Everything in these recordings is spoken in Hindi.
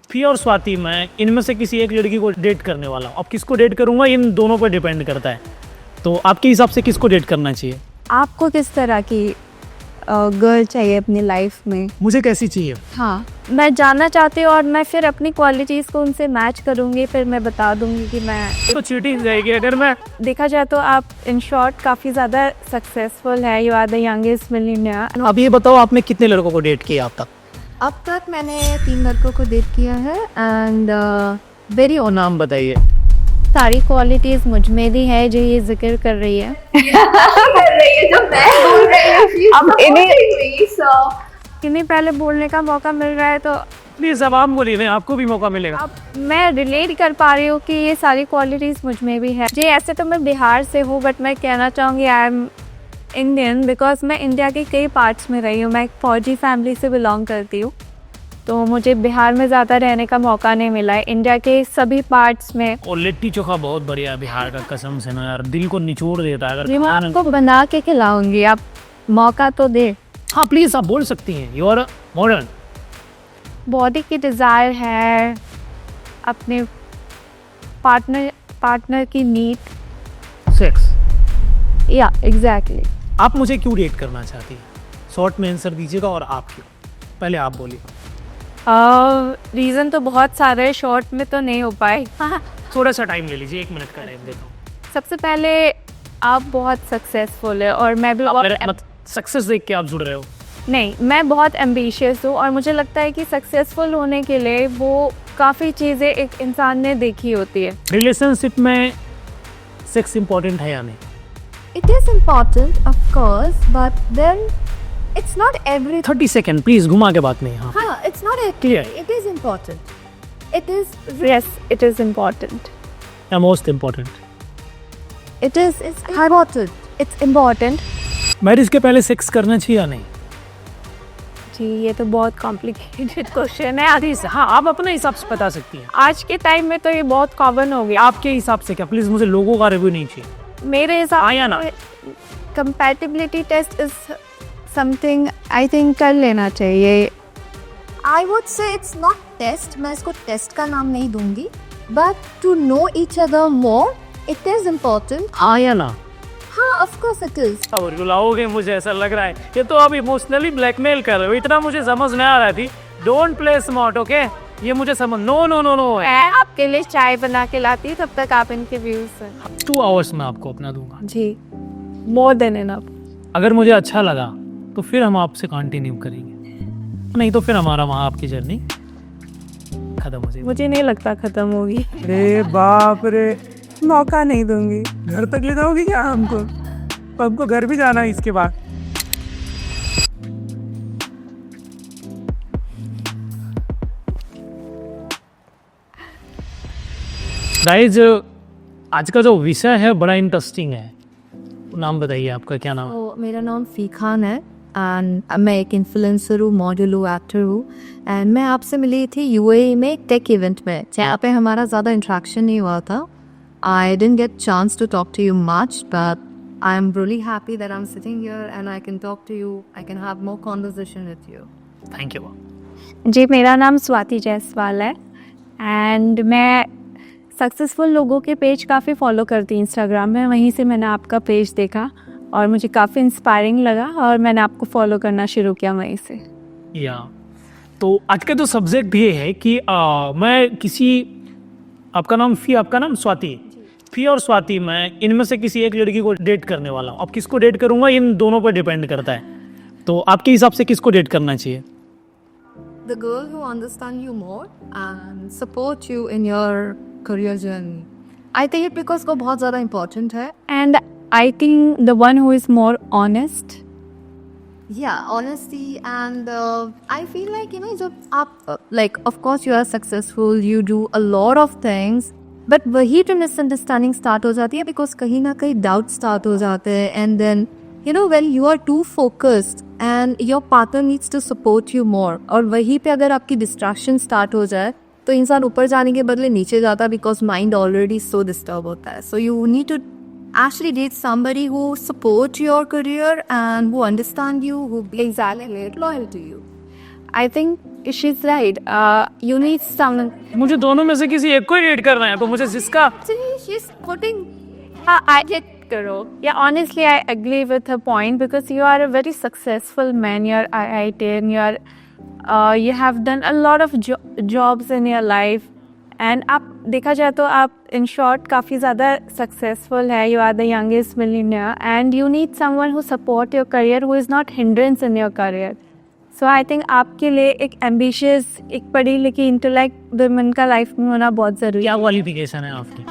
फी और स्वाति, मैं इनमें से किसी एक लड़की को डेट करने वाला हूँ। अब किसको डेट करूँगा इन दोनों पर डिपेंड करता है। तो आपके हिसाब से किसको डेट करना चाहिए? आपको किस तरह की गर्ल चाहिए अपनी लाइफ में? मुझे कैसी चाहिए? हाँ, मैं जानना चाहती हूँ और मैं फिर अपनी क्वालिटीज़ को उनसे मैच करूँगी, फिर मैं बता दूँगी कि मैं तो चीटिंग जाएगी अगर मैं। देखा जाए तो आप इन शॉर्ट काफ़ी ज़्यादा सक्सेसफुल है। You are the youngest millionaire. अब ये बताओ, आपने कितने लड़कों को डेट किया अब तक? अब तक मैंने 3 लड़कों को डेट किया है एंड वेरी और नाम बताइए। सारी क्वालिटीज़ मुझ में भी है जो ये जिक्र कर रही है। जो मैं बोल रही हूँ अब इन्हें इन्हें पहले बोलने का मौका मिल रहा है तो प्लीज अब आप बोलिए ना, आपको भी मौका मिलेगा। अब मैं रिलेट कर पा रही हूँ कि ये सारी क्वालिटीज़ मुझ में भी है। जी, ऐसे तो मैं बिहार से हूँ बट मैं कहना चाहूँगी आई एम इंडियन बिकॉज मैं इंडिया के कई पार्ट्स में रही हूँ। मैं एक फौजी फैमिली से बिलोंग करती हूँ, तो मुझे बिहार में ज़्यादा रहने का मौका नहीं मिला है। इंडिया के सभी पार्ट्स में और लिट्टी चोखा बहुत बढ़िया है बिहार का, कसम से ना यार, दिल को निचोड़ देता है। मैं अगर आपको बना के खिलाऊंगी, आप मौका तो दे। हाँ प्लीज आप बोल सकती हैं, यू आर मॉडर्न। बॉडी की डिज़ायर है, अपने पार्टनर की नीड। सेक्स। या एग्जैक्टली। आप मुझे क्यों डेट करना चाहती हैं? शॉर्ट में आंसर दीजिएगा। और आप क्यों? पहले आप बोलिए। रीज़न तो बहुत सारे हैं, शॉर्ट में तो नहीं हो पाए। थोड़ा सा टाइम ले लीजिए, 1 मिनट का टाइम देता हूँ। सबसे पहले आप बहुत सक्सेसफुल है और मैं भी सक्सेस देख के आप जुड़ रहे हो? नहीं, मैं बहुत एम्बिशियस हूँ और मुझे लगता है कि सक्सेसफुल होने के लिए वो काफ़ी चीज़ें एक इंसान ने देखी होती है। रिलेशनशिप में सेक्स इम्पोर्टेंट है या नहीं? It is important, of course, but then it's not every. 30 second please, घुमा के बात नहीं। हाँ हाँ, it's not a. Clear. It is important. It is. Yes, it is important. या most important? It is. It's important. It's important. Marriage के पहले सेक्स करना चाहिए या नहीं? जी, ये तो बहुत कॉम्प्लिकेटेड क्वेश्चन है। आदि से हाँ, आप अपने हिसाब से बता सकती हैं। आज के टाइम में तो ये बहुत कॉमन हो गया। आपके हिसाब से क्या? प्लीज मुझे लोगों का रिव्यू नहीं चाहिए। मेरे हाँ या ना? हिसाब compatibility test is something I think कर लेना चाहिए। I would say it's not test. मैं इसको टेस्ट का नाम नहीं दूंगी. But to know each other more, it is important. हाँ या ना? हाँ, of course it is. और रुलाओगे मुझे, ऐसा लग रहा है। ये तो आप इमोशनली ब्लैकमेल कर रहे हो। इतना मुझे समझ नहीं आ रहा थी। Don't play smart, okay? ये मुझे समझ। No no no no. मैं आपके लिए चाय बना के लाती हूँ, तब तक आप इनके व्यूज 2 आवर्स में आपको अपना दूंगा। जी, मोर देन इनफ। अगर मुझे अच्छा लगा तो फिर हम आपसे कंटिन्यू करेंगे, नहीं तो फिर हमारा वहाँ आपकी जर्नी खत्म हो जाएगी। मुझे नहीं लगता खत्म होगी। अरे बाप रे, मौका नहीं दूंगी। घर तक ले जाओगी क्या हमको? हमको घर भी जाना है इसके बाद। गाइस, आज का जो विषय है बड़ा इंटरेस्टिंग है। नाम बताइए, आपका क्या नाम है? तो मेरा नाम फी खान है एंड मैं एक इन्फ्लुएंसर हूँ, मॉडल हूँ, एक्टर हूँ एंड मैं आपसे मिली थी यूएई में एक टेक इवेंट में, जहाँ पे हमारा ज़्यादा इंट्रैक्शन नहीं हुआ था. I didn't get chance to talk to you much, but I'm really happy that I'm sitting here and I can talk to you. I can have more conversation with you. Thank you. जी, मेरा नाम स्वाति जायसवाल है एंड मैं सक्सेसफुल लोगों के पेज काफ़ी फॉलो करती हूँ इंस्टाग्राम में। वहीं से मैंने आपका पेज देखा और मुझे काफ़ी इंस्पायरिंग लगा और मैंने आपको फॉलो करना शुरू किया वहीं से। या तो आज का जो सब्जेक्ट ये है कि मैं किसी, आपका नाम फी, आपका नाम स्वाति, फी और स्वाति, मैं इनमें से किसी एक लड़की को डेट करने वाला हूँ। अब किसको डेट करूँगा इन दोनों पर डिपेंड करता है। तो आपके हिसाब से किसको डेट करना चाहिए? The girl who understands you more and support you in your career journey. I think it because वो बहुत ज़्यादा important है. And I think the one who is more honest. Yeah, honesty and I feel like, you know, जब आप like of course you are successful, you do a lot of things, but वही तो misunderstanding start हो जाती है because कहीं ना कहीं doubt start हो जाते हैं and then you know when you are too focused and your partner needs to support you more और वहीं पे अगर आपकी distraction start हो जाए तो इंसान ऊपर जाने के बदले नीचे जाता है because mind already so disturb होता है. So you need to actually date somebody who support your career and who understand you, who be exactly loyal to you. I think she's right. You need someone. मुझे दोनों में से किसी एक को ही डेट करना है, तो मुझे जिसका Actually, she's putting. I did karo. Yeah, honestly, I agree with her point because you are a very successful man. You're IITian. You have done a lot of jobs in your life, and आप देखा जाए तो आप in short काफ़ी ज़्यादा successful है. You are the youngest millionaire, and you need someone who support your career, who is not hindrance in your career. So I think आपके लिए एक ambitious, एक पढ़ी लिखी intellect women का life में होना बहुत ज़रूरी है. क्या क्वालिफिकेशन है आपकी,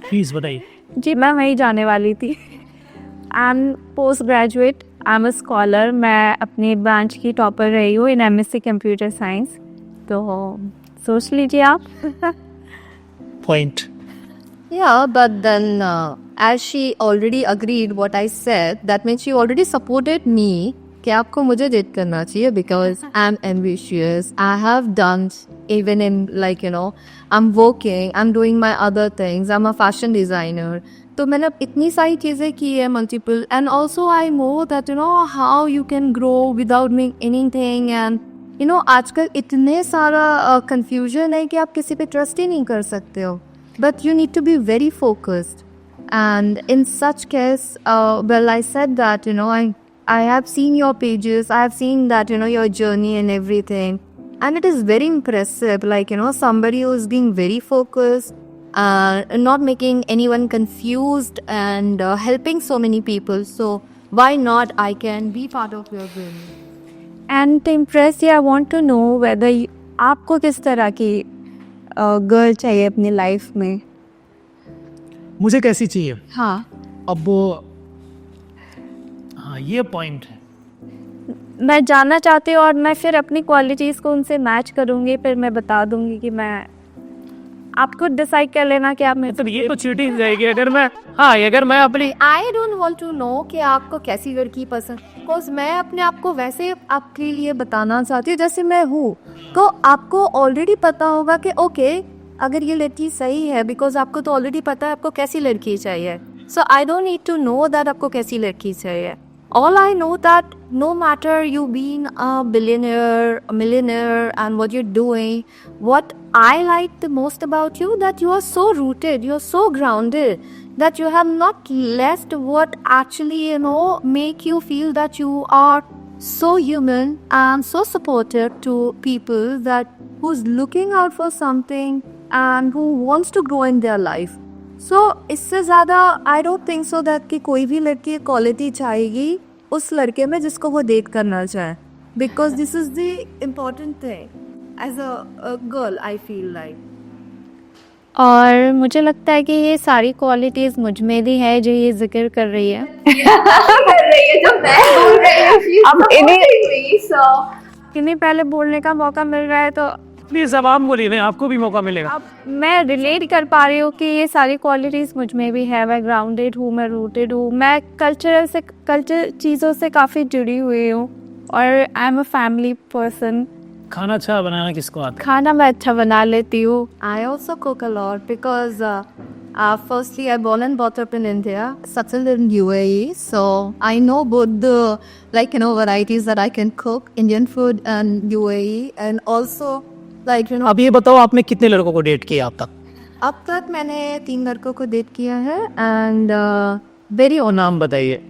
प्लीज बताइए। जी मैं वहीं जाने वाली थी। I am post graduate, I am a scholar. मैं अपनी ब्रांच की टॉपर रही हूँ इन MSc कंप्यूटर साइंस। तो सोच लीजिए आप। Point. Yeah, but then as she already agreed what I said, that means she already supported me कि आपको मुझे डेट करना चाहिए because I'm ambitious. I have done even in like I'm working, I'm doing my other things. I'm a fashion designer. तो मैंने इतनी सारी चीज़ें की है multiple, and also I know that how you can grow without doing anything, and आजकल इतने सारा confusion है कि आप किसी पे trust ही नहीं कर सकते हो. But you need to be very focused. And in such case, well, I said that, I have seen your pages, I have seen that, your journey and everything. And it is very impressive, like, somebody who is being very focused, not making anyone confused, and helping so many people. So, why not I can be part of your journey? And to impress you, I want to know whether आपको किस तरह की गर्ल चाहिए अपनी लाइफ में। मुझे कैसी चाहिए? हाँ, अब वो हाँ ये पॉइंट है। मैं जानना चाहती हूँ और मैं फिर अपनी क्वालिटीज़ को उनसे मैच करूँगी, फिर मैं बता दूँगी कि मैं, आप खुद डिसाइड कर लेना कि आप मतलब ये तो चीटिंग जाएगी अगर मैं अपनी I don't want to know कि आपको कैसी लड़की पसंद, बिकॉज मैं अपने आप को वैसे आपके लिए बताना चाहती हूँ जैसे मैं हूँ। तो आपको ऑलरेडी पता होगा कि ओके अगर ये लड़की सही है, बिकॉज आपको तो ऑलरेडी पता है आपको कैसी लड़की चाहिए। So I don't need to know that आपको कैसी लड़की चाहिए। All I know that no matter you being a billionaire, a millionaire, and what you're doing, what I like the most about you, that you are so rooted, you're so grounded, that you have not left what actually, make you feel that you are so human and so supportive to people that who's looking out for something and who wants to grow in their life. सो इससे ज़्यादा I don't think so that कि कोई भी लड़की क्वालिटी चाहेगी उस लड़के में जिसको वो डेट करना चाहे, because this is the important thing as a girl I feel like. और मुझे लगता है कि ये सारी क्वालिटीज़ मुझ में भी है जो ये जिक्र कर रही है। जो मैं बोल रही हूँ अब इन्हें पहले बोलने का मौका मिल रहा है तो प्लीज अब आप बोलिए, नहीं आपको भी मौका मिलेगा। अब मैं रिलेट कर पा रही हूँ कि ये सारी क्वालिटीज़ मुझ में भी है। मैं ग्राउंडेड हूँ, मैं रूटेड हूँ, मैं कल्चर चीज़ों से काफ़ी जुड़ी हुई हूँ और I am a family person. खाना अच्छा बनाना किसको आता है? खाना मैं अच्छा बना लेती हूँ। I also cook a lot because firstly I born and brought up in India, settled in UAE, so I know both the varieties that I can cook, Indian food and UAE, and also अब ये बताओ आपने कितने लड़कों को डेट किया अब तक? अब तक मैंने 3 लड़कों को डेट किया है and very और नाम बताइए।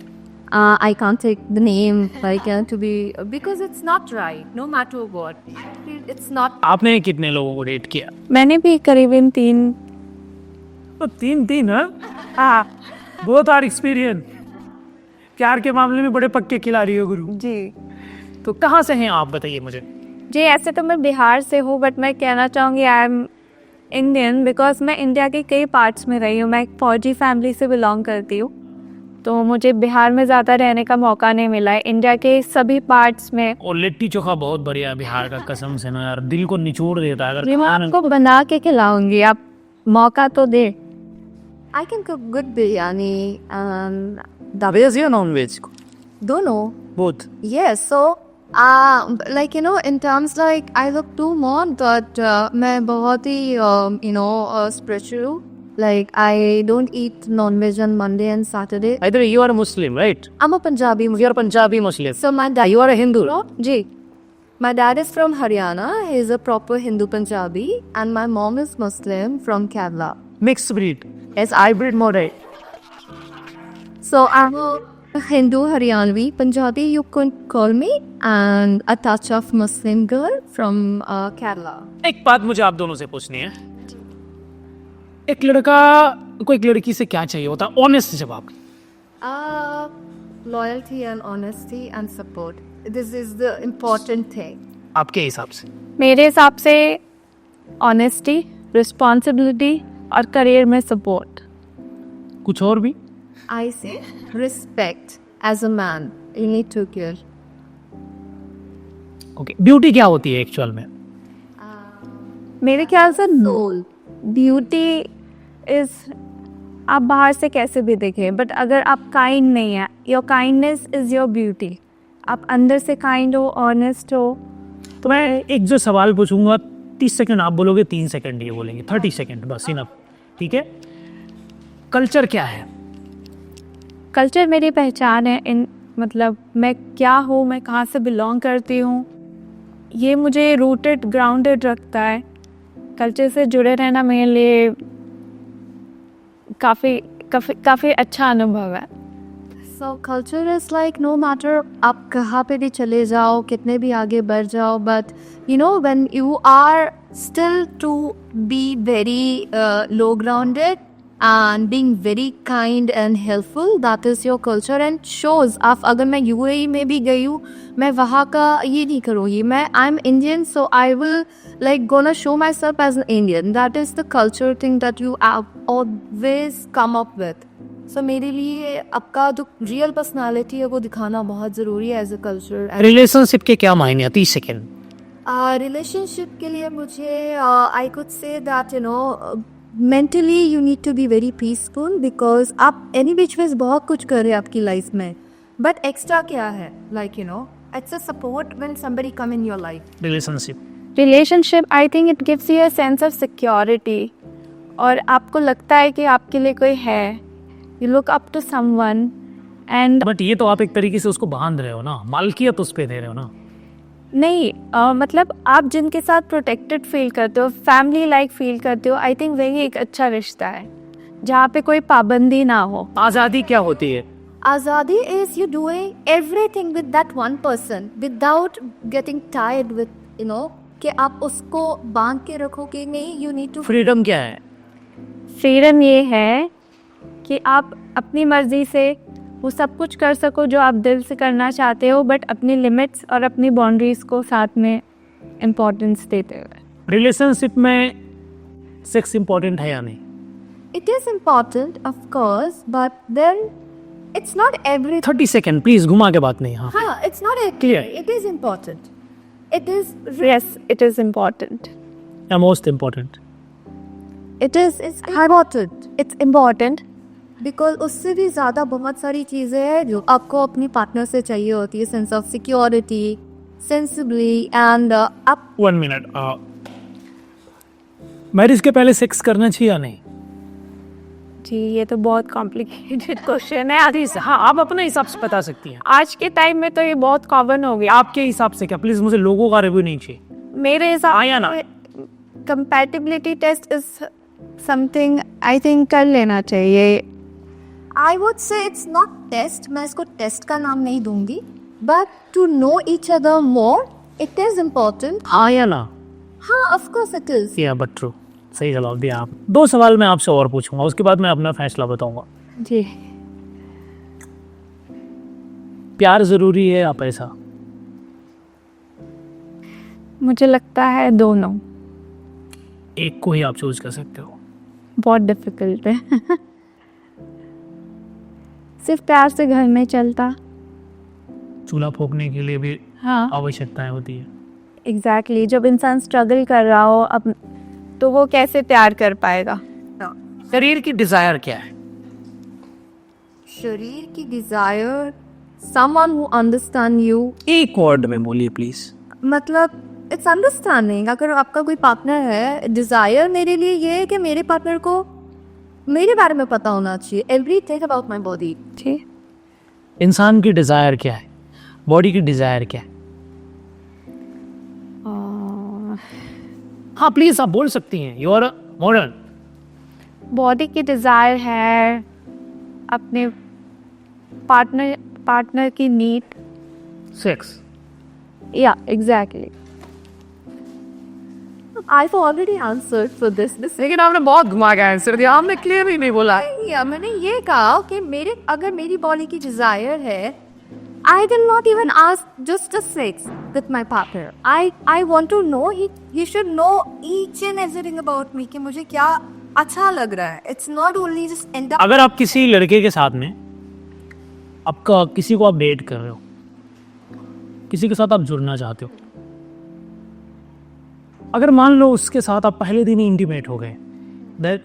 I can't take the name like to be because it's not right no matter what, it's not. आपने कितने लोगों को डेट किया? मैंने भी करीबन 3। तो 3 हाँ, बहुत आर एक्सपीरियंस। प्यार के मामले में बड़े पक्के खिलाड़ी हो गुरु जी। तो कहाँ से हैं आप, बताइए मुझे। जी ऐसे तो मैं बिहार से हूँ, बट मैं कहना चाहूँगी आई एम इंडियन बिकॉज मैं इंडिया के कई पार्ट्स में रही हूँ। मैं एक फौजी फैमिली से बिलोंग करती हूँ, तो मुझे बिहार में ज़्यादा रहने का मौका नहीं मिला है। इंडिया के सभी पार्ट्स में। और लिट्टी चोखा बहुत बढ़िया है बिहार का, कसम से ना यार, दिल को निचोड़ देता है। जी मैं आपको बना के खिलाऊंगी, आप मौका तो दे। I can cook good biryani and veg या नॉन वेज? दोनों। Both. Yes, so in terms like I look too more, but मैं बहुत ही spiritual हूँ. Like I don't eat non-veg on Monday and Saturday. Either you are a Muslim, right? I'm a Punjabi Muslim. You are Punjabi Muslim. So my dad. You are a Hindu. जी. My dad is from Haryana. He is a proper Hindu Punjabi, and my mom is Muslim from Kerala. Mix breed. Yes, hybrid model. So I'm a Hindu Haryanvi Punjabi, you could call me, and a touch of Muslim girl from Kerala. एक बात मुझे आप दोनों से पूछनी है. एक लड़का को एक लड़की से क्या चाहिए होता है? ऑनेस्ट जवाब. Loyalty and honesty and support. This is the important thing. आपके हिसाब से. मेरे हिसाब से ऑनेस्टी, रिस्पॉन्सिबिलिटी और करियर में सपोर्ट. कुछ और भी? I say respect as a man. You need to care. Okay. Beauty क्या होती है एक्चुअल में? मेरे ख्याल से ब्यूटी इज, आप बाहर से कैसे भी देखें, बट अगर आप काइंड नहीं है, your kindness is your beauty. आप अंदर से काइंड हो, ऑनेस्ट हो. तो मैं एक जो सवाल पूछूंगा 30 सेकंड आप बोलोगे, 3 सेकंड ये बोलेंगे, 30 सेकंड बस इनफ. ठीक है. कल्चर क्या है? कल्चर मेरी पहचान है. इन मतलब मैं क्या हूँ, मैं कहाँ से बिलोंग करती हूँ, ये मुझे रूटेड ग्राउंडेड रखता है. कल्चर से जुड़े रहना मेरे लिए काफ़ी अच्छा अनुभव है. So culture is like no matter आप कहाँ पे भी चले जाओ, कितने भी आगे बढ़ जाओ, but you know when you are still to be very low grounded and being very kind and helpful, that is your culture and shows. आप अगर मैं UAE में भी गई हूँ, मैं वहाँ का ये नहीं करूँगी. मैं I'm Indian, so I will like gonna show myself as an Indian. That is the culture thing that you always come up with. So मेरे लिए आपका जो रियल पर्सनालिटी है वो दिखाना बहुत ज़रूरी है एज अ कल्चर. रिलेशनशिप के क्या मायने हैं? 30 सेकंड. रिलेशनशिप के लिए मुझे I could say that you know mentally you need to be very peaceful, because आप एनी बीच में बहुत कुछ कर रहे हैं आपकी लाइफ में, बट एक्स्ट्रा क्या है, like you know it's a support when somebody come in your life. Relationship I think it gives you a sense of security, और आपको लगता है कि आपके लिए कोई है. You look up to someone and. But ये तो आप एक तरीके से उसको बांध रहे हो ना, मालकियत उस पे दे रहे हो ना. नहीं, मतलब आप जिनके साथ प्रोटेक्टेड फील करते हो, फैमिली लाइक फील करते हो, आई थिंक वही एक अच्छा रिश्ता है जहाँ पे कोई पाबंदी ना हो. आज़ादी क्या होती है? आज़ादी is you doing everything with that one person without getting tired with you know कि आप उसको बांध के रखोगे नहीं. You need to. फ्रीडम क्या है? फ्रीडम ये है कि आप अपनी मर्जी से वो सब कुछ कर सको जो आप दिल से करना चाहते हो, बट अपनी लिमिट्स और अपनी बाउंड्रीज को साथ में इम्पोर्टेंस देते हुए. रिलेशनशिप में सेक्स इम्पोर्टेंट है या नहीं? It is important, of course, but then it's not every. 30 second please, घुमा के बात नहीं. हाँ. हाँ, it's not a Clear. It is important. It is. Yes, it is important. या most important? It is. It's important. It's important. Because उससे भी ज़्यादा बहुत सारी चीज़ें हैं जो आपको अपनी पार्टनर से चाहिए होती है. Sense of security, sensibly and आप. 1 मिनट. मैरिज के पहले सेक्स करना चाहिए या नहीं? जी, ये तो बहुत कॉम्प्लिकेटेड क्वेश्चन है. प्लीज, हाँ आप अपने हिसाब से बता सकती हैं. आज के टाइम में तो ये बहुत कॉमन हो गया. आपके हिसाब से क्या? प्लीज मुझे लोगों का रिव्यू नहीं चाहिए. मेरे हाँ या ना? हिसाब compatibility test is something I think कर लेना चाहिए. I would say it's not test. मैं इसको टेस्ट का नाम नहीं दूंगी, but to know each other more it is important. हाँ या ना? हाँ, of course it is. Yeah but true. सही जवाब दिया आप. 2 सवाल मैं आपसे और पूछूंगा, उसके बाद मैं अपना फैसला बताऊंगा. जी. प्यार जरूरी है या पैसा? मुझे लगता है दोनों. एक को ही आप चूज कर सकते हो. बहुत डिफिकल्ट है. सिर्फ प्यार से घर में चलता. चूल्हा फूकने के लिए भी हाँ, आवश्यकताएं होती है. एग्जैक्टली. जब इंसान स्ट्रगल कर रहा हो अब, तो वो कैसे प्यार कर पाएगा. शरीर की डिजायर क्या है? शरीर की desire someone who understand you. एक वर्ड में बोलिए प्लीज. मतलब इट्स अंडरस्टैंडिंग. अगर आपका कोई पार्टनर है, डिजायर मेरे लिए ये है कि मेरे पार्टनर को मेरे बारे में पता होना चाहिए. Everything about my body. जी. इंसान की डिजायर क्या है? बॉडी की डिजायर क्या है? हाँ प्लीज आप बोल सकती हैं, यू आर मॉडर्न। बॉडी की डिज़ायर है, अपने पार्टनर की नीड। सेक्स। या exactly. I've already answered for this. लेकिन आपने बहुत घुमा के आंसर दिया, आपने क्लियर ही नहीं बोला। या मैंने ये कहा कि अगर मेरी बॉडी की डिजायर है, I will not even ask just a sex with my partner. I want to know he should know each and everything about me कि मुझे क्या अच्छा लग रहा है. It's not only just end up. अगर आप किसी लड़के के साथ में आपका किसी को आप डेट कर रहे हो, किसी के साथ आप जुड़ना चाहते हो, अगर मान लो उसके साथ आप पहले दिन ही इंटीमेट हो गए,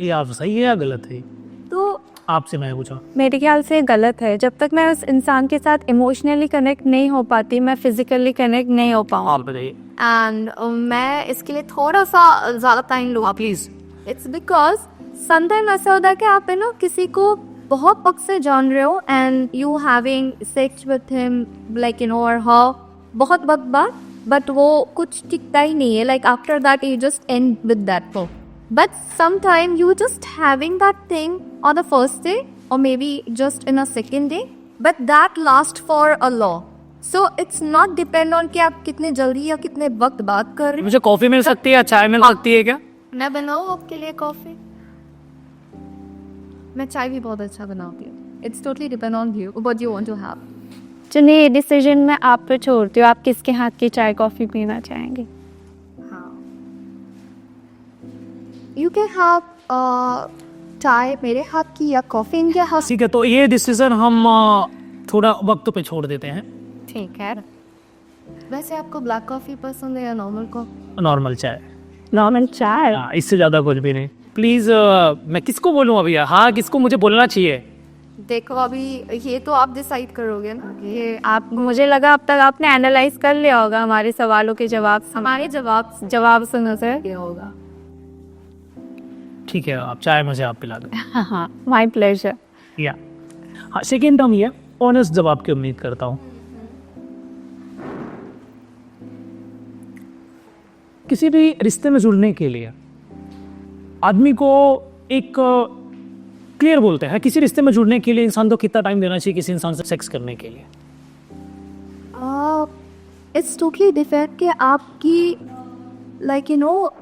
ये आप सही है या गलत है? तो आपसे मैं पूछा। मेरे ख्याल से गलत है। जब तक मैं उस इंसान के साथ इमोशनली कनेक्ट नहीं हो पाती, मैं फिजिकली कनेक्ट नहीं हो पाऊँ। आप बताइए। And मैं इसके लिए थोड़ा सा ज़्यादा टाइम लूँगा प्लीज़. It's because sometimes ऐसा होता है कि आप है ना किसी को बहुत वक्त से जान रहे हो and you having sex with him like you know or her बहुत वक्त बाद, but वो कुछ टिकता ही नहीं है. Like after that you just end with that thing. But sometimes you just having that thing on the first day or maybe just in a second day, but that lasts for a long. So it's not depend on कि आप कितने जल्दी या कितने वक्त बात कर रहे हैं. मुझे कॉफी मिल सकती है या चाय मिल सकती है क्या? मैं बनाऊँ आपके लिए कॉफी? मैं चाय भी बहुत अच्छा बनाती हूँ. It's totally depend on you what you want to have. चलिए ये डिसीजन मैं आप पे छोड़ती हूँ, आप किसके हाथ की चाय कॉफ़ी पीना चाहेंगे? You can have चाय मेरे हाथ की या कॉफी इनके हाथ. ठीक है, तो ये डिसीजन हम थोड़ा वक्त पे छोड़ देते हैं। ठीक है. वैसे आपको ब्लैक कॉफी पसंद है या नॉर्मल कॉफी? नॉर्मल चाय। नॉर्मल चाय। हाँ, इससे ज़्यादा कुछ भी नहीं। प्लीज़ मैं किसको बोलूँ अभी? हाँ, किसको मुझे बोलना चाहिए? देखो अभी ये तो आप डिसाइड करोगे ना. ये आप, मुझे लगा अब तक आपने एनालाइज कर लिया होगा हमारे सवालों के जवाब। हमारे जवाब सुनो सर। ये होगा. ठीक है, आप चाय मुझे आप पिला दो। हाँ, माय प्लेजर। या हाँ, सेकेंड टर्म ये ऑनेस्ट जवाब की उम्मीद करता हूँ। किसी भी रिश्ते में जुड़ने के लिए आदमी को एक क्लियर बोलते हैं, किसी रिश्ते में जुड़ने के लिए इंसान को कितना टाइम देना चाहिए किसी इंसान से सेक्स करने के लिए? इट्स टोटली डिफरेंट कि आपकी लाइक यू नो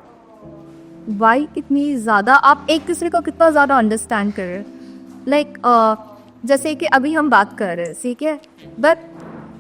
वाई इतनी ज़्यादा आप एक दूसरे को कितना ज़्यादा अंडरस्टैंड कर रहे हैं. लाइक जैसे कि अभी हम बात कर रहे हैं, ठीक है, बट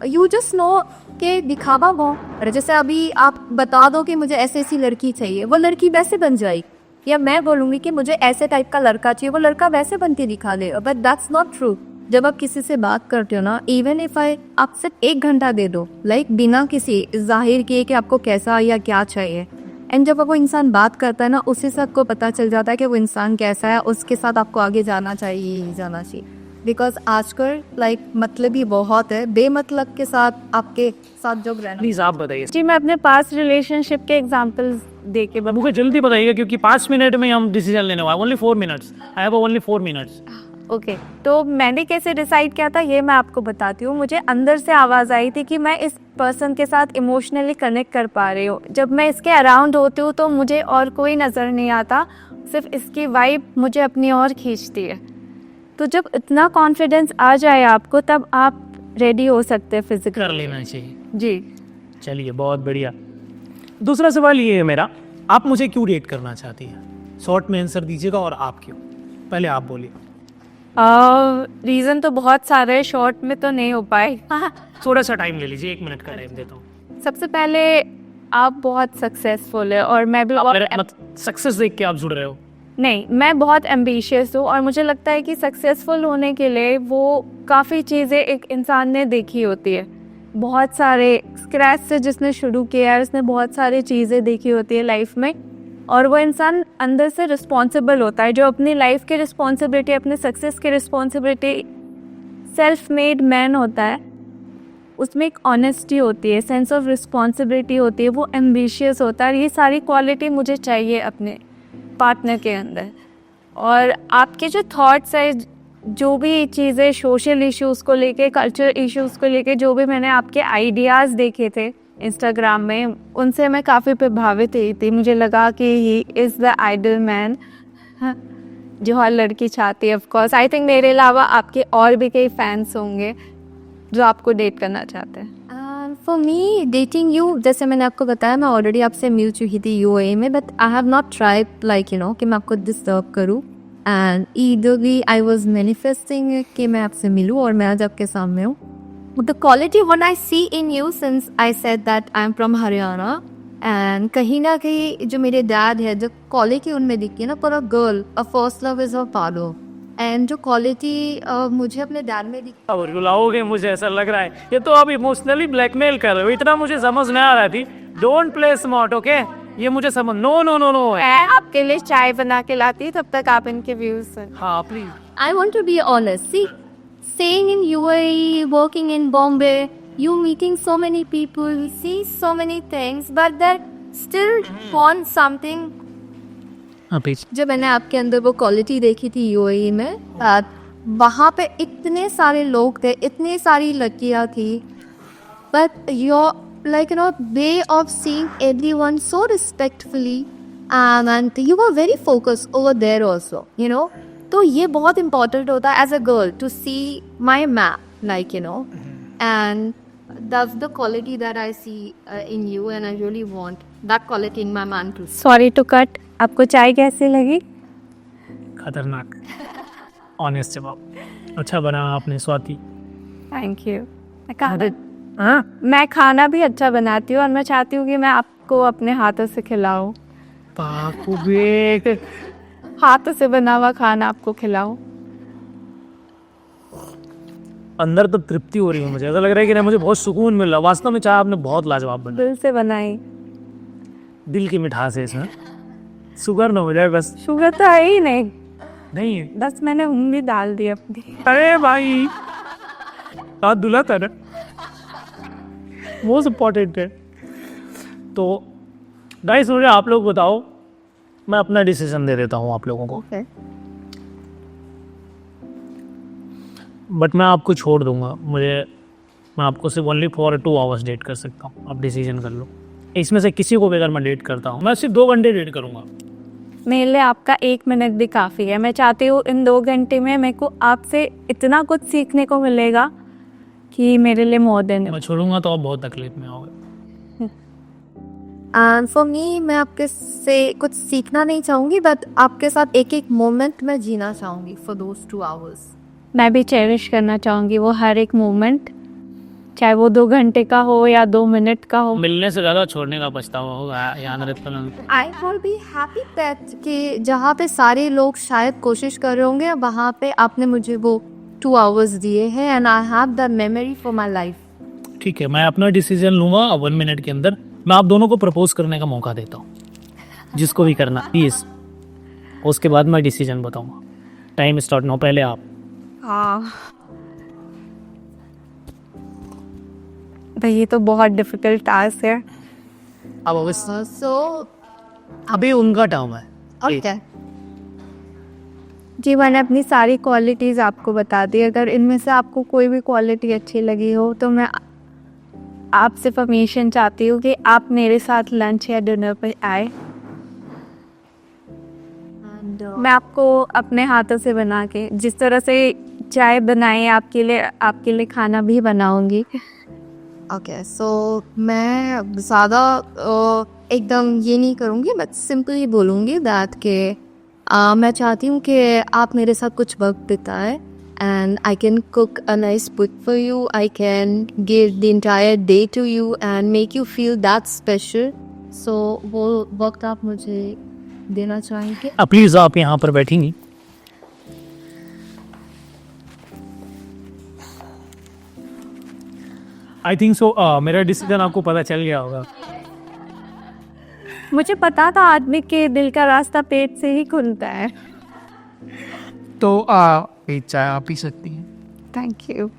यू जस्ट नो कि दिखावा बहुत. जैसे अभी आप बता दो कि मुझे ऐसी ऐसी लड़की चाहिए, वो लड़की वैसे बन जाएगी. या मैं बोलूँगी कि मुझे ऐसे टाइप का लड़का चाहिए, वो लड़का वैसे बन के दिखा देगा. But that's not true. जब आप किसी से बात करते हो ना, इवन इफ आप सिर्फ 1 घंटा दे दो, लाइक बिना किसी जाहिर किए कि आपको कैसा या क्या चाहिए, एंड जब वो इंसान बात करता है ना, उससे से आपको पता चल जाता है कि वो इंसान कैसा है, उसके साथ आपको आगे जाना चाहिए ही जाना चाहिए. बिकॉज आजकल लाइक मतलब ही बहुत है, बेमतलब के साथ आपके साथ जो रहना. प्लीज़ आप बताइए। जी, मैं अपने पास्ट रिलेशनशिप के एग्जांपल्स दे के मुझे जल्दी बताइएगा क्योंकि 5 मिनट में हम डिसीजन लेने वाले। Only 4 minutes, I have only 4 minutes. Okay, तो मैंने कैसे डिसाइड किया था ये मैं आपको बताती हूँ. मुझे अंदर से आवाज़ आई थी कि मैं इस पर्सन के साथ इमोशनली कनेक्ट कर पा रही हूँ. जब मैं इसके अराउंड होती हूँ तो मुझे और कोई नज़र नहीं आता, सिर्फ इसकी वाइब मुझे अपनी ओर खींचती है. तो जब इतना कॉन्फिडेंस आ जाए आपको, तब आप रेडी हो सकते हैं फिजिकल कर लेना चाहिए। जी. चलिए, बहुत बढ़िया। दूसरा सवाल ये है मेरा, आप मुझे क्यों डेट करना चाहती हैं? शॉर्ट में आंसर दीजिएगा, और आप क्यों? पहले आप बोलिए। रीज़न तो बहुत सारे हैं, शॉर्ट में तो नहीं हो पाए. थोड़ा सा टाइम ले लीजिए, 1 मिनट का टाइम देता हूँ। सबसे पहले आप बहुत सक्सेसफुल है और मैं भी सक्सेस देख के आप जुड़ रहे हो? नहीं, मैं बहुत एम्बिशियस हूँ और मुझे लगता है कि सक्सेसफुल होने के लिए वो काफ़ी चीज़ें एक इंसान ने देखी होती है. बहुत सारे स्क्रैच से जिसने शुरू किया है, उसने बहुत सारी चीज़ें देखी होती है लाइफ में, और वो इंसान अंदर से रिस्पॉन्सिबल होता है, जो अपनी लाइफ की रिस्पॉन्सिबिलिटी, अपने सक्सेस की रिस्पॉन्सिबिलिटी, सेल्फ मेड मैन होता है. उसमें एक ऑनेस्टी होती है, सेंस ऑफ रिस्पॉन्सिबिलिटी होती है, वो एम्बिशियस होता है. ये सारी क्वालिटी मुझे चाहिए अपने पार्टनर के अंदर. और आपके जो थॉट्स है, जो भी चीज़ें सोशल इश्यूज़ को लेके, कल्चर इश्यूज़ को लेके, जो भी मैंने आपके आइडियाज़ देखे थे, इंस्टाग्राम में, उनसे मैं काफ़ी प्रभावित हुई थी। मुझे लगा कि he is the ideal man जो हर लड़की चाहती है। ऑफ कोर्स आई थिंक मेरे अलावा आपके और भी कई फैंस होंगे जो आपको डेट करना चाहते हैं। फॉर मी डेटिंग यू, जैसे मैंने आपको बताया मैं ऑलरेडी आपसे मिल चुकी थी यूएई में, but I have not tried like you no कि मैं आपको डिस्टर्ब करूँ। एंड ईदरली आई वॉज मैनिफेस्टिंग कि मैं आपसे मिलूँ और मैं आज आपके सामने हूँ। The quality what I see in you, since I said that I am from Haryana, and कहीं ना कहीं जो मेरे डैड है, जो क्वालिटी उनमें दिखती है ना, for a girl a first love is a father, and जो क्वालिटी मुझे अपने डैड में दिखती अब रुलाओगे मुझे, ऐसा लग रहा है। ये तो आप इमोशनली ब्लैकमेल कर रहे हो, इतना मुझे समझ नहीं आ रहा थी। Don't play smart, okay? ये मुझे समझ, नो नो नो नो। मैं आपके लिए चाय बना के लाती हूँ, तब तक आप इनके व्यूज सुन। हाँ please. I want to be honest. See, staying in UAE, working in Bombay, you meeting so many people, you see so many things, but there still want something. हाँ प्लीज। जब मैंने आपके अंदर वो क्वालिटी देखी थी UAE में, वहाँ पे इतने सारे लोग थे, इतनी सारी लड़कियाँ थी, but your like you know way of seeing everyone so respectfully, and you were very focused over there also, you know. तो ये बहुत important होता है as a girl to see my map, like you know, and that's the quality that I see in you, and I really want that quality in my man too. Sorry to cut, आपको चाय कैसी लगी? खतरनाक, ऑनेस्ट जवाब। अच्छा बना आपने स्वाति। Thank you. हाँ मैं खाना भी अच्छा बनाती हूँ और मैं चाहती हूँ कि मैं आपको अपने हाथों से खिलाऊं, हाथों से बना हुआ खाना आपको खिलाऊं। अंदर तो तृप्ति हो रही है, मुझे ऐसा लग रहा है कि ना मुझे बहुत सुकून मिल रहा है। वास्तव में चाय आपने बहुत लाजवाब बनाई, दिल से बनाई, दिल की मिठास है इसमें। शुगर ना हो जाए बस। शुगर तो है ही नहीं, नहीं है। बस मैंने उंगली डाल दी अपनी। अरे भाई हाथ धुला था ना, मोस्ट इम्पोर्टेंट है। तो गाइस मुझे आप लोग बताओ, मैं अपना डिसीजन दे देता हूँ आप लोगों को, बट मैं आपको छोड़ दूंगा। मैं आपको सिर्फ ओनली फॉर 2 आवर्स डेट कर सकता हूँ, आप डिसीजन कर लो। इसमें से किसी को भी अगर मैं डेट करता हूँ, मैं सिर्फ 2 घंटे डेट करूँगा। मेरे लिए आपका 1 मिनट भी काफ़ी है। मैं चाहती हूँ इन 2 घंटे में मेरे को आपसे इतना कुछ सीखने को मिलेगा कि मेरे लिए मोर देन। मैं छोड़ूंगा तो आप बहुत तकलीफ में आओगे। एंड फॉर मी, मैं आपके से कुछ सीखना नहीं चाहूँगी, बट आपके साथ एक एक मोमेंट मैं जीना चाहूँगी फॉर दोज 2 आवर्स। मैं भी चेरिश करना चाहूँगी वो हर एक मोमेंट, चाहे वो 2 घंटे का हो या 2 मिनट का हो। मिलने से ज़्यादा छोड़ने का पछतावा होगा, याद रखना। I will be happy that कि जहाँ पे सारे लोग शायद कोशिश कर रहे होंगे, वहाँ पे आपने मुझे वो 2 आवर्स दिए हैं, and I have the memory for my life. ठीक है, मैं अपना डिसीजन लूँगा 1 मिनट के अंदर। मैं आप दोनों को प्रपोज करने का मौका देता हूँ, जिसको भी करना प्लीज़। उसके बाद मैं डिसीजन बताऊँगा। टाइम स्टार्ट ना, पहले आप। हाँ भाई, ये तो बहुत डिफिकल्ट टास्क है। अब सो अभी उनका टर्म है। ओके, जी, मैंने अपनी सारी क्वालिटीज़ आपको बता दी। अगर इनमें से आपको कोई भी क्वालिटी अच्छी लगी हो तो मैं आपसे परमिशन चाहती हूँ कि आप मेरे साथ लंच या डिनर पर आए। मैं आपको अपने हाथों से बना के, जिस तरह से चाय बनाई आपके लिए खाना भी बनाऊंगी। ओके, सो मैं ज़्यादा एकदम ये नहीं करूँगी, बट सिंपली बोलूँगी दैट के मैं चाहती हूँ कि आप मेरे साथ कुछ वक्त बिताएं, and I can cook a nice food for you. I can give the entire day to you and make you feel that special. So वो वक्त आप मुझे देना चाहेंगे? प्लीज़ आप यहाँ पर बैठेंगी। आई थिंक सो मेरा डिसीजन आपको पता चल गया होगा। मुझे पता था आदमी के दिल का रास्ता पेट से ही खुलता है। तो एक चाय आप पी सकती हैं। Thank you.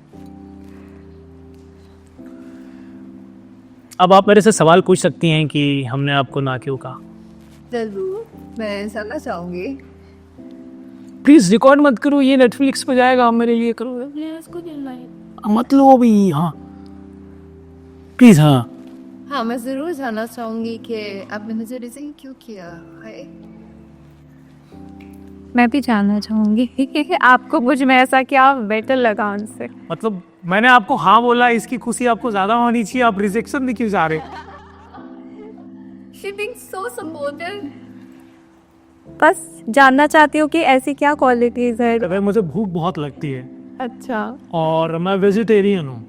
अब आप मेरे से सवाल पूछ सकती हैं कि हमने आपको ना क्यों कहा। जरूर, मैं सुनना चाहूँगी। प्लीज रिकॉर्ड मत करो, ये नेटफ्लिक्स पे जाएगा, आप मेरे लिए करो। मत लो अभी। हाँ प्लीज। हाँ हाँ, मैं ज़रूर जानना चाहूँगी कि आपने मुझे रिज़ाइन क्यों किया है? मैं भी जानना चाहूँगी कि आपको मुझ में ऐसा क्या बेटर लगा उनसे। मतलब मैंने आपको हाँ बोला, इसकी खुशी आपको ज्यादा होनी चाहिए, आप रिजेक्शन नहीं क्यों जा रहे? She being so supportive. बस जानना चाहती हूँ कि ऐसी क्या क्वालिटीज़ है। अरे मुझे भूख बहुत लगती है अच्छा और मैं वेजिटेरियन हूँ,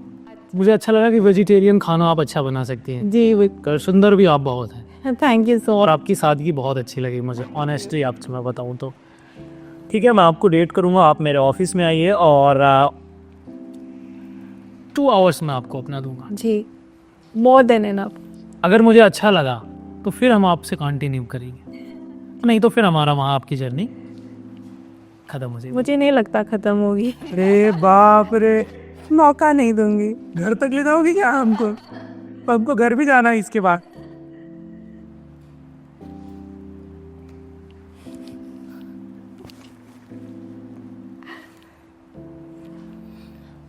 मुझे अच्छा लगा कि वेजिटेरियन खाना आप अच्छा बना सकती हैं। जी, कर सुंदर भी आप बहुत हैं थैंक यू सो और आपकी सादगी बहुत अच्छी लगी मुझे, ऑनेस्टली आपसे मैं बताऊँ तो। ठीक है, मैं आपको डेट करूँगा, आप मेरे ऑफिस में आइए और 2 आवर्स में आपको अपना दूंगा। जी, मोर देन इनफ। अगर मुझे अच्छा लगा तो फिर हम आपसे कंटिन्यू करेंगे, नहीं तो फिर हमारा वहाँ आपकी जर्नी खत्म हो जाएगी। मुझे नहीं लगता ख़त्म होगी। अरे बाप रे, मौका नहीं दूंगी। घर तक ले जाओगी क्या हमको? हमको घर भी जाना है इसके बाद।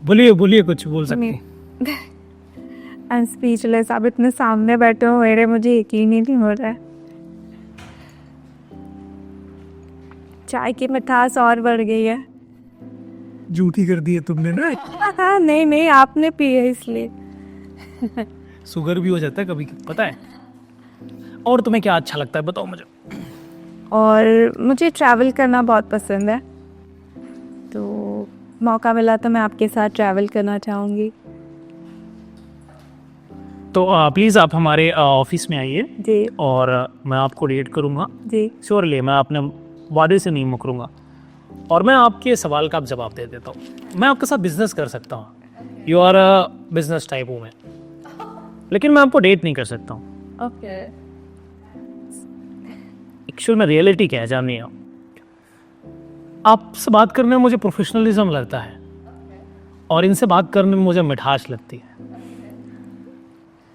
बोलिए बोलिए, कुछ बोल सकते हैं। I am speechless. आप इतने सामने बैठे हो मेरे, मुझे यकीन ही नहीं हो रहा है। चाय की मिठास और बढ़ गई है। झूठी कर दी है तुमने ना। हाँ नहीं नहीं, आपने पी है इसलिए। शुगर भी हो जाता है कभी, पता है। और तुम्हें क्या अच्छा लगता है बताओ मुझे। और मुझे ट्रैवल करना बहुत पसंद है, तो मौका मिला तो मैं आपके साथ ट्रैवल करना चाहूँगी। तो प्लीज़ आप हमारे ऑफिस में आइए जी और मैं आपको डेट करूँगा। जी श्योरली, मैं अपने वादे से नहीं मुकरूँगा और मैं आपके सवाल का अब जवाब दे देता हूँ। मैं आपके साथ बिजनेस कर सकता हूँ, you are a business type हूँ मैं, लेकिन मैं आपको डेट नहीं कर सकता हूँ। ओके। एक्चुअल में रियलिटी क्या है जाननी है आपसे बात करने में मुझे प्रोफेशनलिज्म लगता है और इनसे बात करने में मुझे मिठास लगती है।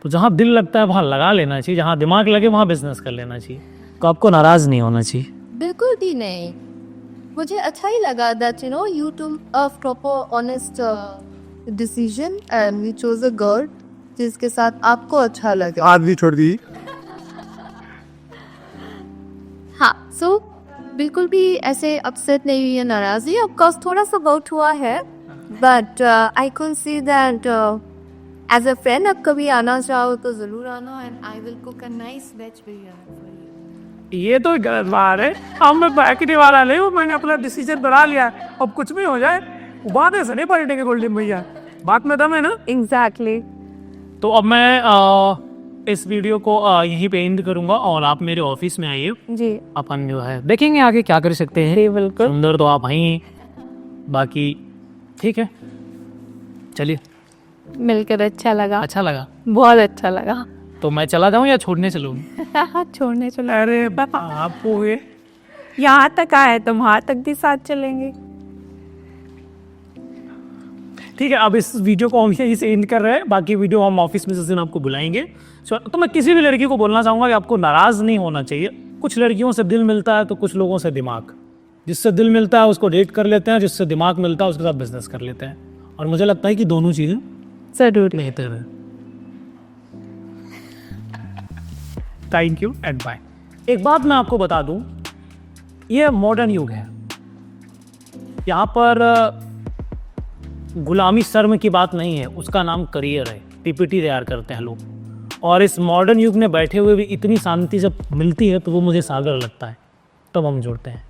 तो जहाँ दिल लगता है वहाँ लगा लेना चाहिए, जहाँ दिमाग लगे वहाँ बिजनेस कर लेना चाहिए। तो आपको नाराज़ नहीं होना चाहिए। बिल्कुल भी नहीं, मुझे अच्छा ही लगा that you know you took a proper honest decision and you chose a girl जिसके साथ आपको अच्छा लगे। आदमी छोड़ दी। हाँ, सो बिल्कुल भी ऐसे अपसेट नहीं हुई है, नाराज़ी ऑफकोर्स थोड़ा सा बहुत हुआ है, but I can see that as a friend आप कभी आना चाहो तो ज़रूर आना and I will cook a nice veg biryani for you. ये तो गलत बात है। अब मैं बैकने वाला नहीं हूँ, मैंने अपना डिसीजन बना लिया। अब कुछ भी हो जाए बातें से नहीं पलटेंगे गोल्डन भैया, बात में दम है ना। एग्जैक्टली। तो अब मैं इस वीडियो को यहीं पे एंड करूंगा और आप मेरे ऑफिस में आइए, जी अपन जो है देखेंगे आगे क्या कर सकते हैं। जी बिल्कुल। सुंदर तो आप हैं, बाकी ठीक है, चलिए। मिलकर अच्छा लगा। अच्छा लगा? बहुत अच्छा लगा। तो मैं चला जाऊँ या छोड़ने चलूँ? छोड़ने चलो। अरे आप हुए यहाँ तक आए तो वहाँ तक भी साथ चलेंगे। ठीक है, अब इस वीडियो को हम यहीं से एंड कर रहे हैं, बाकी वीडियो हम ऑफिस में जिस दिन आपको बुलाएंगे। तो मैं किसी भी लड़की को बोलना चाहूँगा कि आपको नाराज़ नहीं होना चाहिए। कुछ लड़कियों से दिल मिलता है तो कुछ लोगों से दिमाग। जिससे दिल मिलता है उसको डेट कर लेते हैं, जिससे दिमाग मिलता है उसके साथ बिजनेस कर लेते हैं, और मुझे लगता है कि दोनों चीज़ें जरूर। बेहतर है। Thank you and bye. एक बात मैं आपको बता दूं, ये मॉडर्न युग है, यहाँ पर गुलामी शर्म की बात नहीं है, उसका नाम करियर है। पीपीटी तैयार करते हैं लोग, और इस मॉडर्न युग में बैठे हुए भी इतनी शांति जब मिलती है तो वो मुझे सागर लगता है, तब हम जुड़ते हैं।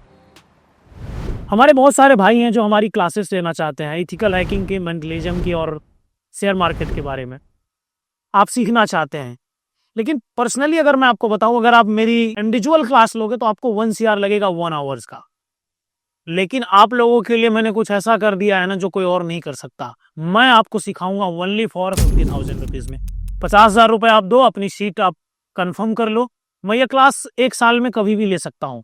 हमारे बहुत सारे भाई हैं जो हमारी क्लासेस लेना चाहते हैं, इथिकल हैकिंग की, मेंटलिज्म की और शेयर मार्केट के बारे में आप सीखना चाहते हैं। लेकिन पर्सनली अगर मैं आपको बताऊं, अगर आप मेरी इंडिविजुअल क्लास लोगे तो आपको 1 CR लगेगा 1 आवर्स का। लेकिन आप लोगों के लिए मैंने कुछ ऐसा कर दिया है ना जो कोई और नहीं कर सकता। मैं आपको सिखाऊंगा ओनली फॉर 50,000 रुपीज़ में। 50,000 रुपये आप दो, अपनी सीट आप कंफर्म कर लो। मैं ये क्लास 1 साल में कभी भी ले सकता हूँ,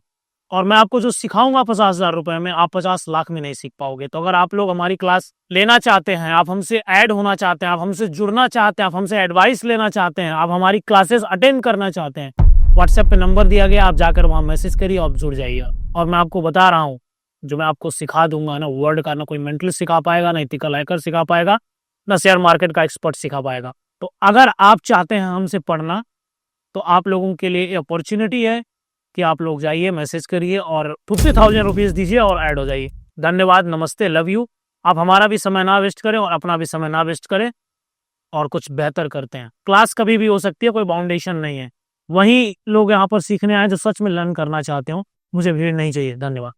और मैं आपको जो सिखाऊंगा 50,000 रुपये में, आप 50 लाख में नहीं सीख पाओगे। तो अगर आप लोग हमारी क्लास लेना चाहते हैं, आप हमसे ऐड होना चाहते हैं, आप हमसे जुड़ना चाहते हैं, आप हमसे एडवाइस लेना चाहते हैं, आप हमारी क्लासेस अटेंड करना चाहते हैं, व्हाट्सएप पे नंबर दिया गया, आप जाकर वहाँ मैसेज करिए, आप जुड़ जाइए। और मैं आपको बता रहा हूँ, जो मैं आपको सिखा दूंगा ना, वर्ड का ना कोई मेंटल सिखा पाएगा, ना इथिकल हैकर सिखा पाएगा, ना शेयर मार्केट का एक्सपर्ट सिखा पाएगा। तो अगर आप चाहते हैं हमसे पढ़ना तो आप लोगों के लिए अपॉर्चुनिटी है कि आप लोग जाइए, मैसेज करिए और 50,000 रुपीज़ दीजिए और ऐड हो जाइए। धन्यवाद, नमस्ते, लव यू। आप हमारा भी समय ना वेस्ट करें और अपना भी समय ना वेस्ट करें और कुछ बेहतर करते हैं। क्लास कभी भी हो सकती है, कोई बाउंडेशन नहीं है। वही लोग यहाँ पर सीखने आए जो सच में लर्न करना चाहते हो। मुझे भीड़ नहीं चाहिए। धन्यवाद।